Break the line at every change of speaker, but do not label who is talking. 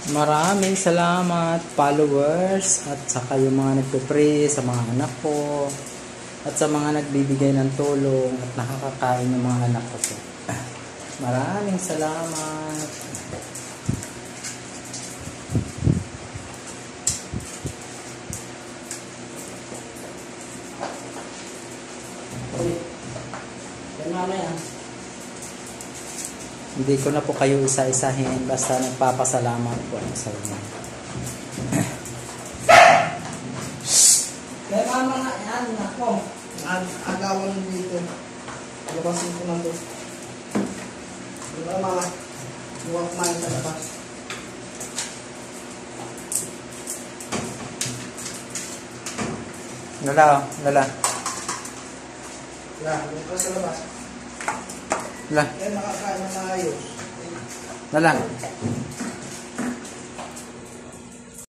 Maraming salamat followers at saka yung mga nagpe-pray sa mga anak ko at sa mga nagbibigay ng tulong at nakakakain ng mga anak ko. Maraming salamat. Hindi ko na po kayo isa-isahin, basta nagpapasalamat po sa inyo.
Kaya mama nga yan, ako. Agawan dito. Labasin ko na ito. Diba mga buwak kumain sa labas.
Lala.
Buwak ka sa labas.
Lala.
Kaya makakain na maayos.
Lala.